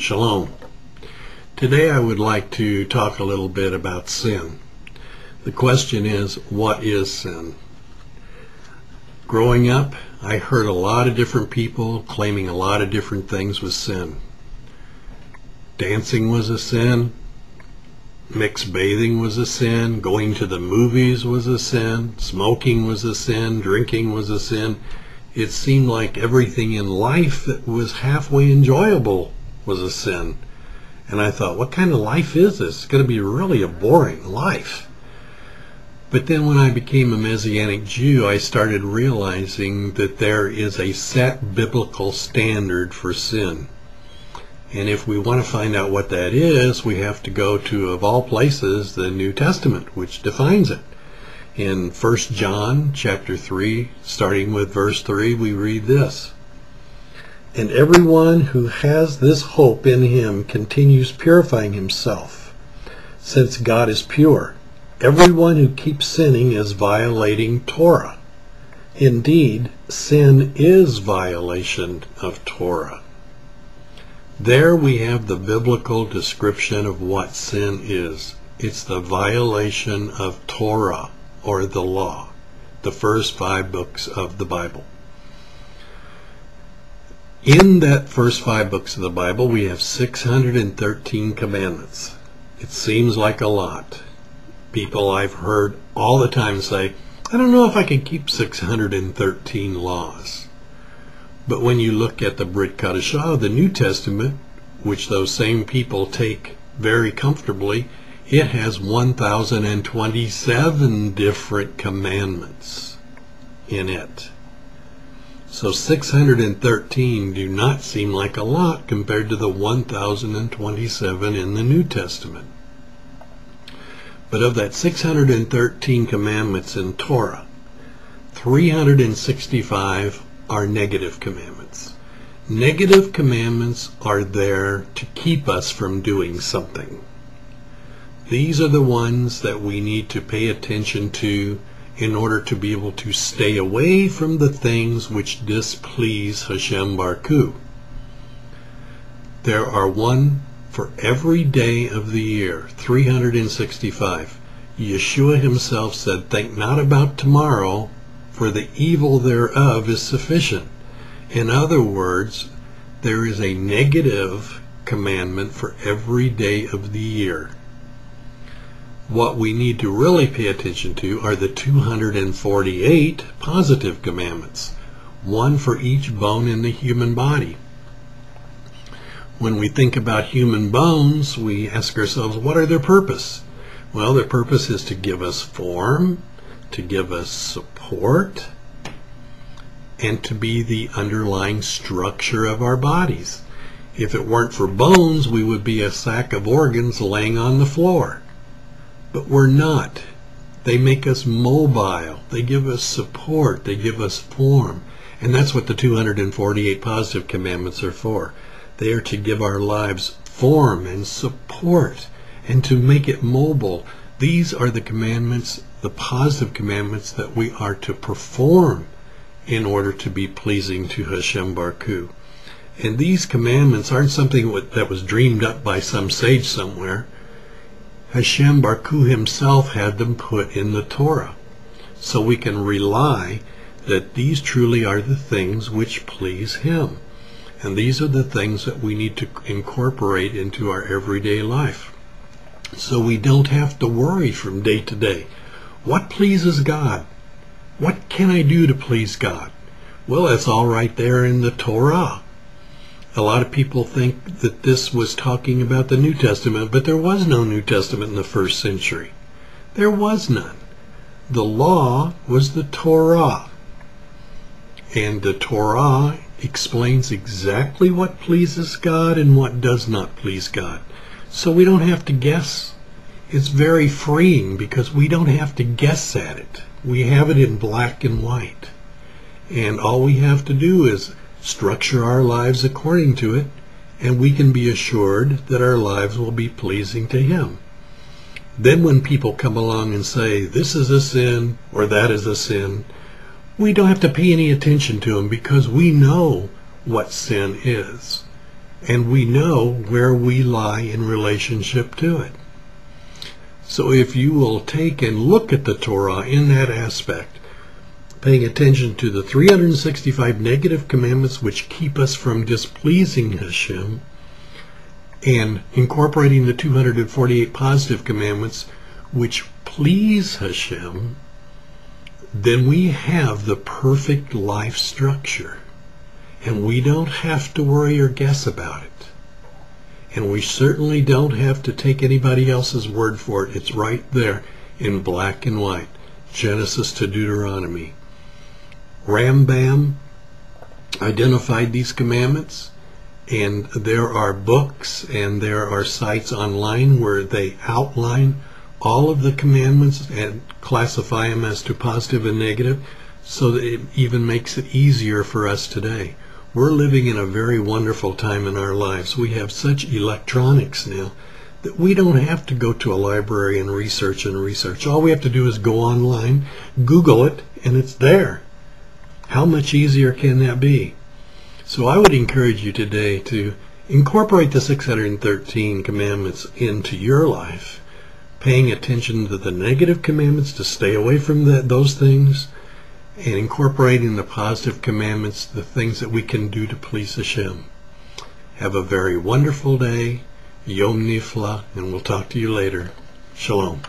Shalom. Today I would like to talk a little bit about sin. The question is, what is sin? Growing up, I heard a lot of different people claiming a lot of different things was sin. Dancing was a sin, mixed bathing was a sin, going to the movies was a sin, smoking was a sin, drinking was a sin. It seemed like everything in life that was halfway enjoyable was a sin. And I thought, what kind of life is this? It's going to be really a boring life. But then when I became a Messianic Jew, I started realizing that there is a set biblical standard for sin. And if we want to find out what that is, we have to go to, of all places, the New Testament, which defines it. In 1 John chapter 3, starting with verse 3, we read this. And everyone who has this hope in him continues purifying himself, since God is pure. Everyone who keeps sinning is violating Torah. Indeed, sin is violation of Torah. There we have the biblical description of what sin is. It's the violation of Torah, or the law, the first 5 books of the Bible. In that first 5 books of the Bible, we have 613 commandments. It seems like a lot. People I've heard all the time say, I don't know if I can keep 613 laws. But when you look at the Brit Chadashah, the New Testament, which those same people take very comfortably, it has 1,027 different commandments in it. So 613 do not seem like a lot compared to the 1,027 in the New Testament. But of that 613 commandments in Torah, 365 are negative commandments. Negative commandments are there to keep us from doing something. These are the ones that we need to pay attention to in order to be able to stay away from the things which displease Hashem Baruch Hu. There are one for every day of the year, 365. Yeshua himself said, think not about tomorrow, for the evil thereof is sufficient. In other words, there is a negative commandment for every day of the year. What we need to really pay attention to are the 248 positive commandments, one for each bone in the human body. When we think about human bones, we ask ourselves, what are their purpose? Well, their purpose is to give us form, to give us support, and to be the underlying structure of our bodies. If it weren't for bones, we would be a sack of organs laying on the floor. But we're not. They make us mobile. They give us support. They give us form. And that's what the 248 positive commandments are for. They are to give our lives form and support and to make it mobile. These are the commandments, the positive commandments that we are to perform in order to be pleasing to Hashem Baruch Hu. And these commandments aren't something that was dreamed up by some sage somewhere. Hashem Baruch Hu himself had them put in the Torah. So we can rely that these truly are the things which please him. And these are the things that we need to incorporate into our everyday life. So we don't have to worry from day to day. What pleases God? What can I do to please God? Well, it's all right there in the Torah. A lot of people think that this was talking about the New Testament, but there was no New Testament in the first century. There was none. The law was the Torah. And the Torah explains exactly what pleases God and what does not please God. So we don't have to guess. It's very freeing because we don't have to guess at it. We have it in black and white. And all we have to do is structure our lives according to it, and we can be assured that our lives will be pleasing to him. Then when people come along and say, this is a sin or that is a sin, we don't have to pay any attention to them because we know what sin is. and we know where we lie in relationship to it. So if you will take and look at the Torah in that aspect, paying attention to the 365 negative commandments which keep us from displeasing Hashem, and incorporating the 248 positive commandments which please Hashem, then we have the perfect life structure. And we don't have to worry or guess about it. And we certainly don't have to take anybody else's word for it. It's right there in black and white, Genesis to Deuteronomy. Rambam identified these commandments, and there are books and there are sites online where they outline all of the commandments and classify them as to positive and negative, so that it even makes it easier for us today. We're living in a very wonderful time in our lives. We have such electronics now that we don't have to go to a library and research. All we have to do is go online, Google it, and it's there. How much easier can that be? So I would encourage you today to incorporate the 613 commandments into your life, paying attention to the negative commandments to stay away from those things, and incorporating the positive commandments, the things that we can do to please Hashem. Have a very wonderful day, Yom Nifla, and we'll talk to you later. Shalom.